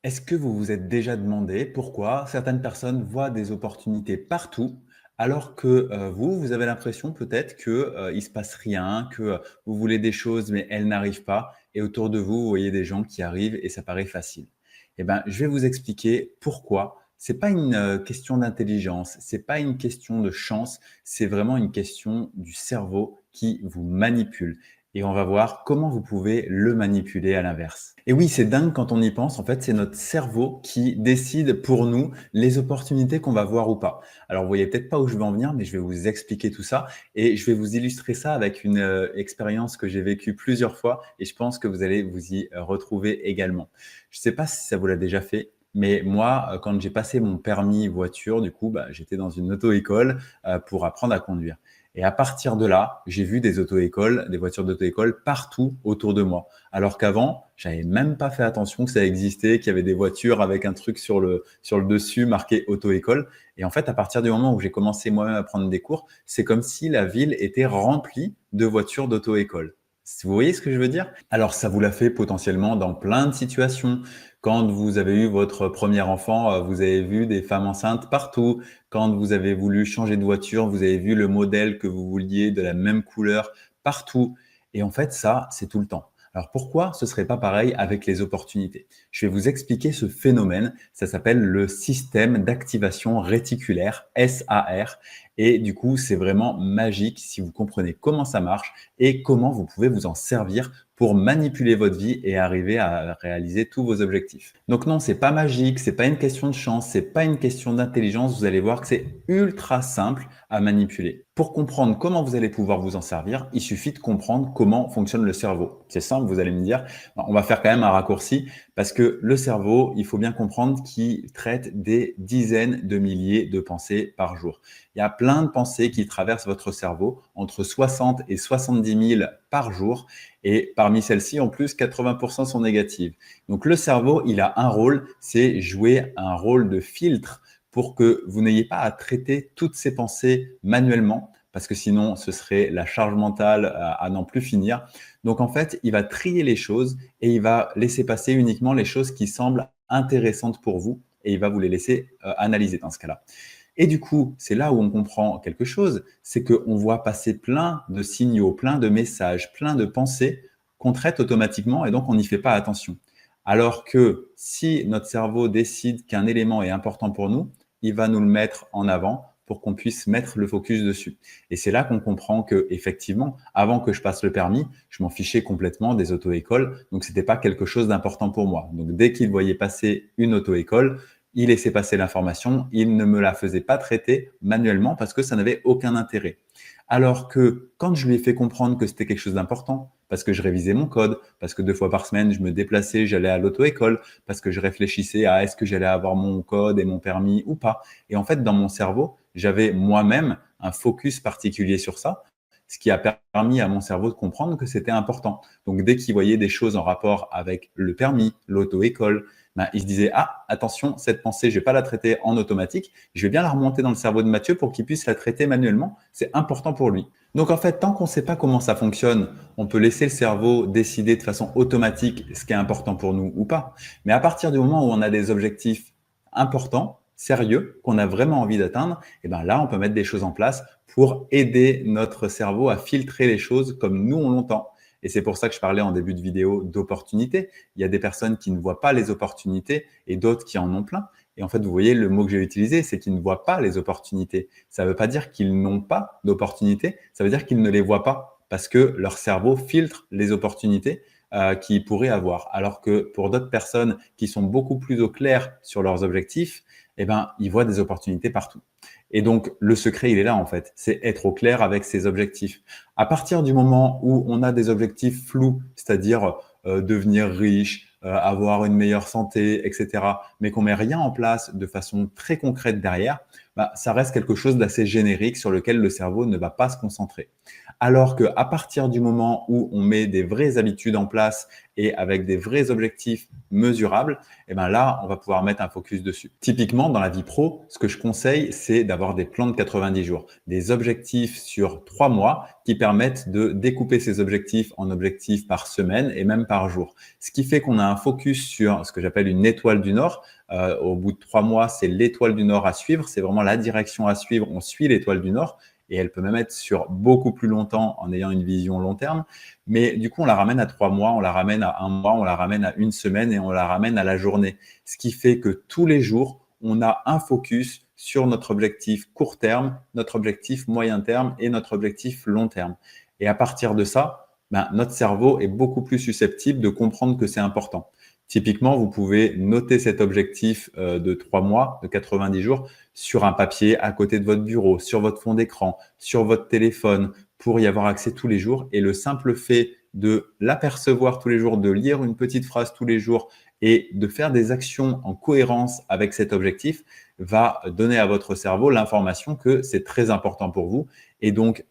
Est-ce que vous vous êtes déjà demandé pourquoi certaines personnes voient des opportunités partout, alors que, vous avez l'impression peut-être que, il se passe rien, que, vous voulez des choses mais elles n'arrivent pas et autour de vous, vous voyez des gens qui arrivent et ça paraît facile? Eh ben, je vais vous expliquer pourquoi. C'est pas une, question d'intelligence, c'est pas une question de chance, c'est vraiment une question du cerveau qui vous manipule et on va voir comment vous pouvez le manipuler à l'inverse. Et oui, c'est dingue quand on y pense. En fait, c'est notre cerveau qui décide pour nous les opportunités qu'on va voir ou pas. Alors, vous voyez peut-être pas où je veux en venir, mais je vais vous expliquer tout ça et je vais vous illustrer ça avec une expérience que j'ai vécue plusieurs fois et je pense que vous allez vous y retrouver également. Je ne sais pas si ça vous l'a déjà fait, mais moi, quand j'ai passé mon permis voiture, du coup, bah, j'étais dans une auto-école pour apprendre à conduire. Et à partir de là, j'ai vu des auto-écoles, des voitures d'auto-école partout autour de moi. Alors qu'avant, j'avais même pas fait attention que ça existait, qu'il y avait des voitures avec un truc sur le dessus marqué auto-école. Et en fait, à partir du moment où j'ai commencé moi-même à prendre des cours, c'est comme si la ville était remplie de voitures d'auto-école. Vous voyez ce que je veux dire? Alors, ça vous l'a fait potentiellement dans plein de situations. Quand vous avez eu votre premier enfant, vous avez vu des femmes enceintes partout. Quand vous avez voulu changer de voiture, vous avez vu le modèle que vous vouliez de la même couleur partout. Et en fait, ça, c'est tout le temps. Alors pourquoi ce serait pas pareil avec les opportunités? Je vais vous expliquer ce phénomène. Ça s'appelle le système d'activation réticulaire, SAR. Et du coup, c'est vraiment magique si vous comprenez comment ça marche et comment vous pouvez vous en servir pour manipuler votre vie et arriver à réaliser tous vos objectifs. Donc non, c'est pas magique, c'est pas une question de chance, c'est pas une question d'intelligence. Vous allez voir que c'est ultra simple à manipuler. Pour comprendre comment vous allez pouvoir vous en servir, il suffit de comprendre comment fonctionne le cerveau. C'est simple, vous allez me dire, on va faire quand même un raccourci parce que le cerveau, il faut bien comprendre qu'il traite des dizaines de milliers de pensées par jour. Il y a plein de pensées qui traversent votre cerveau, entre 60 et 70 000 par jour. Et parmi celles-ci, en plus, 80% sont négatives. Donc le cerveau, il a un rôle, c'est jouer un rôle de filtre pour que vous n'ayez pas à traiter toutes ces pensées manuellement, parce que sinon, ce serait la charge mentale à n'en plus finir. Donc en fait, il va trier les choses et il va laisser passer uniquement les choses qui semblent intéressantes pour vous et il va vous les laisser analyser dans ce cas-là. Et du coup, c'est là où on comprend quelque chose, c'est qu'on voit passer plein de signaux, plein de messages, plein de pensées qu'on traite automatiquement et donc on n'y fait pas attention. Alors que si notre cerveau décide qu'un élément est important pour nous, il va nous le mettre en avant pour qu'on puisse mettre le focus dessus. Et c'est là qu'on comprend que, effectivement, avant que je passe le permis, je m'en fichais complètement des auto-écoles, donc c'était pas quelque chose d'important pour moi. Donc dès qu'il voyait passer une auto-école, il laissait passer l'information, il ne me la faisait pas traiter manuellement parce que ça n'avait aucun intérêt. Alors que quand je lui ai fait comprendre que c'était quelque chose d'important, parce que je révisais mon code, parce que 2 fois par semaine, je me déplaçais, j'allais à l'auto-école, parce que je réfléchissais à est-ce que j'allais avoir mon code et mon permis ou pas. Et en fait, dans mon cerveau, j'avais moi-même un focus particulier sur ça, ce qui a permis à mon cerveau de comprendre que c'était important. Donc, dès qu'il voyait des choses en rapport avec le permis, l'auto-école, ben, il se disait, ah, attention, cette pensée, je vais pas la traiter en automatique, je vais bien la remonter dans le cerveau de Mathieu pour qu'il puisse la traiter manuellement. C'est important pour lui. Donc, en fait, tant qu'on ne sait pas comment ça fonctionne, on peut laisser le cerveau décider de façon automatique ce qui est important pour nous ou pas. Mais à partir du moment où on a des objectifs importants, sérieux, qu'on a vraiment envie d'atteindre, et ben là, on peut mettre des choses en place pour aider notre cerveau à filtrer les choses comme nous, on l'entend. Et c'est pour ça que je parlais en début de vidéo d'opportunités. Il y a des personnes qui ne voient pas les opportunités et d'autres qui en ont plein. Et en fait, vous voyez, le mot que j'ai utilisé, c'est qu'ils ne voient pas les opportunités. Ça ne veut pas dire qu'ils n'ont pas d'opportunités, ça veut dire qu'ils ne les voient pas parce que leur cerveau filtre les opportunités qu'ils pourraient avoir. Alors que pour d'autres personnes qui sont beaucoup plus au clair sur leurs objectifs, eh ben, ils voient des opportunités partout. Et donc, le secret, il est là, en fait. C'est être au clair avec ses objectifs. À partir du moment où on a des objectifs flous, c'est-à-dire devenir riche, avoir une meilleure santé, etc., mais qu'on met rien en place de façon très concrète derrière, bah, ça reste quelque chose d'assez générique sur lequel le cerveau ne va pas se concentrer. Alors qu'à partir du moment où on met des vraies habitudes en place et avec des vrais objectifs mesurables, et ben là, on va pouvoir mettre un focus dessus. Typiquement, dans la vie pro, ce que je conseille, c'est d'avoir des plans de 90 jours, des objectifs sur 3 mois qui permettent de découper ces objectifs en objectifs par semaine et même par jour. Ce qui fait qu'on a un focus sur ce que j'appelle une étoile du Nord. Au bout de 3 mois, c'est l'étoile du Nord à suivre. C'est vraiment la direction à suivre. On suit l'étoile du Nord et elle peut même être sur beaucoup plus longtemps en ayant une vision long terme. Mais du coup, on la ramène à 3 mois, on la ramène à 1 mois, on la ramène à une semaine et on la ramène à la journée. Ce qui fait que tous les jours, on a un focus sur notre objectif court terme, notre objectif moyen terme et notre objectif long terme. Et à partir de ça, ben, notre cerveau est beaucoup plus susceptible de comprendre que c'est important. Typiquement, vous pouvez noter cet objectif de 3 mois, de 90 jours, sur un papier à côté de votre bureau, sur votre fond d'écran, sur votre téléphone, pour y avoir accès tous les jours. Et le simple fait de l'apercevoir tous les jours, de lire une petite phrase tous les jours et de faire des actions en cohérence avec cet objectif va donner à votre cerveau l'information que c'est très important pour vous. Et donc,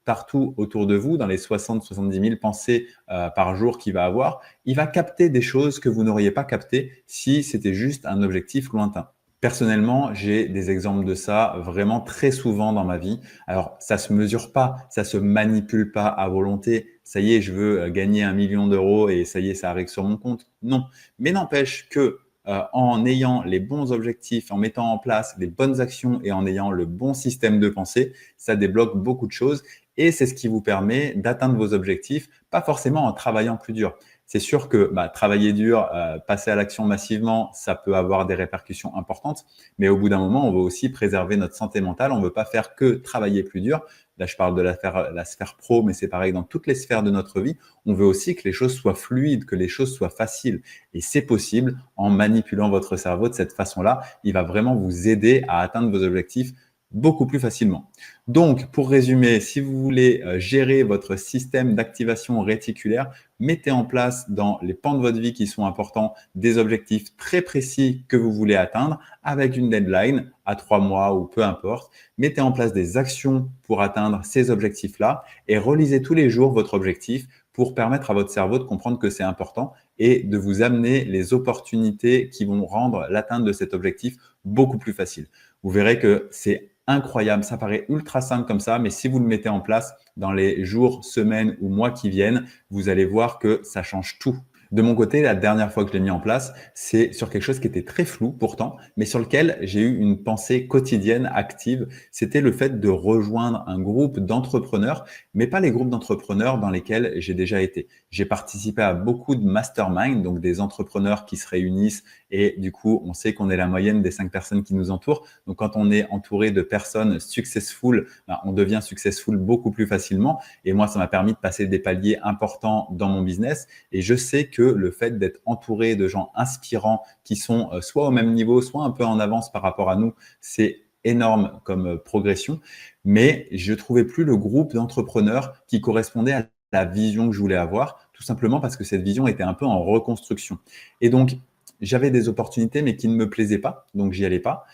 partout autour de vous, dans les 60-70 000 pensées par jour qu'il va avoir, il va capter des choses que vous n'auriez pas captées si c'était juste un objectif lointain. Personnellement, j'ai des exemples de ça vraiment très souvent dans ma vie. Alors, ça se mesure pas, ça se manipule pas à volonté. Ça y est, je veux gagner 1 million d'euros et ça y est, ça arrive sur mon compte. Non. Mais n'empêche que en ayant les bons objectifs, en mettant en place les bonnes actions et en ayant le bon système de pensée, ça débloque beaucoup de choses et c'est ce qui vous permet d'atteindre vos objectifs, pas forcément en travaillant plus dur. C'est sûr que travailler dur, passer à l'action massivement, ça peut avoir des répercussions importantes, mais au bout d'un moment, on veut aussi préserver notre santé mentale. On ne veut pas faire que travailler plus dur. Là, je parle de la sphère pro, mais c'est pareil dans toutes les sphères de notre vie. On veut aussi que les choses soient fluides, que les choses soient faciles. Et c'est possible en manipulant votre cerveau de cette façon-là. Il va vraiment vous aider à atteindre vos objectifs beaucoup plus facilement. Donc, pour résumer, si vous voulez gérer votre système d'activation réticulaire, mettez en place dans les pans de votre vie qui sont importants des objectifs très précis que vous voulez atteindre avec une deadline à 3 mois ou peu importe. Mettez en place des actions pour atteindre ces objectifs-là et relisez tous les jours votre objectif pour permettre à votre cerveau de comprendre que c'est important et de vous amener les opportunités qui vont rendre l'atteinte de cet objectif beaucoup plus facile. Vous verrez que c'est incroyable, ça paraît ultra simple comme ça, mais si vous le mettez en place dans les jours, semaines ou mois qui viennent, vous allez voir que ça change tout. De mon côté, la dernière fois que je l'ai mis en place, c'est sur quelque chose qui était très flou pourtant, mais sur lequel j'ai eu une pensée quotidienne active. C'était le fait de rejoindre un groupe d'entrepreneurs, mais pas les groupes d'entrepreneurs dans lesquels j'ai déjà été. J'ai participé à beaucoup de masterminds, donc des entrepreneurs qui se réunissent et du coup, on sait qu'on est la moyenne des 5 personnes qui nous entourent. Donc, quand on est entouré de personnes successful, on devient successful beaucoup plus facilement. Et moi, ça m'a permis de passer des paliers importants dans mon business. Et je sais que le fait d'être entouré de gens inspirants qui sont soit au même niveau, soit un peu en avance par rapport à nous, c'est énorme comme progression. Mais je trouvais plus le groupe d'entrepreneurs qui correspondait à la vision que je voulais avoir, tout simplement parce que cette vision était un peu en reconstruction. Et donc, j'avais des opportunités, mais qui ne me plaisaient pas, donc j'y allais pas.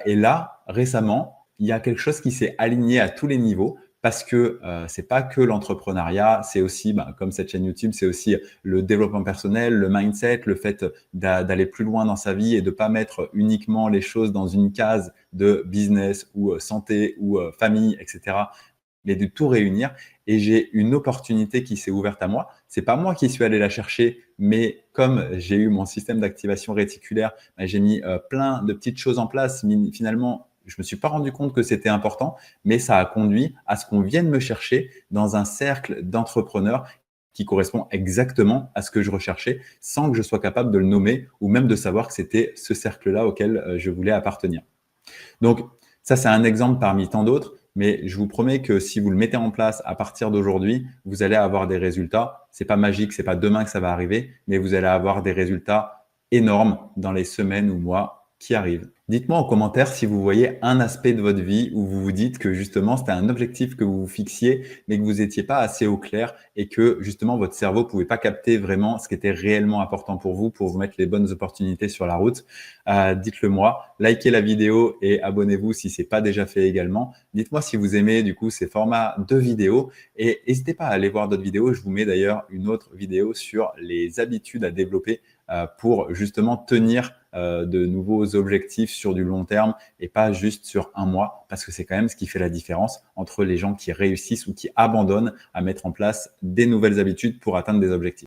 Et là, récemment, il y a quelque chose qui s'est aligné à tous les niveaux parce que c'est pas que l'entrepreneuriat, c'est aussi, comme cette chaîne YouTube, c'est aussi le développement personnel, le mindset, le fait d'aller plus loin dans sa vie et de pas mettre uniquement les choses dans une case de business ou santé ou famille, etc., mais de tout réunir. Et j'ai une opportunité qui s'est ouverte à moi. C'est pas moi qui suis allé la chercher, mais comme j'ai eu mon système d'activation réticulaire, j'ai mis plein de petites choses en place. Finalement, je me suis pas rendu compte que c'était important, mais ça a conduit à ce qu'on vienne me chercher dans un cercle d'entrepreneurs qui correspond exactement à ce que je recherchais sans que je sois capable de le nommer ou même de savoir que c'était ce cercle-là auquel je voulais appartenir. Donc, ça, c'est un exemple parmi tant d'autres, mais je vous promets que si vous le mettez en place à partir d'aujourd'hui, vous allez avoir des résultats. C'est pas magique, c'est pas demain que ça va arriver, mais vous allez avoir des résultats énormes dans les semaines ou mois qui arrivent. Dites-moi en commentaire si vous voyez un aspect de votre vie où vous vous dites que justement c'était un objectif que vous vous fixiez, mais que vous n'étiez pas assez au clair et que justement votre cerveau ne pouvait pas capter vraiment ce qui était réellement important pour vous mettre les bonnes opportunités sur la route. Dites-le moi, likez la vidéo et abonnez-vous si ce n'est pas déjà fait également. Dites-moi si vous aimez du coup ces formats de vidéos et n'hésitez pas à aller voir d'autres vidéos. Je vous mets d'ailleurs une autre vidéo sur les habitudes à développer pour justement tenir de nouveaux objectifs sur du long terme et pas juste sur un mois, parce que c'est quand même ce qui fait la différence entre les gens qui réussissent ou qui abandonnent à mettre en place des nouvelles habitudes pour atteindre des objectifs.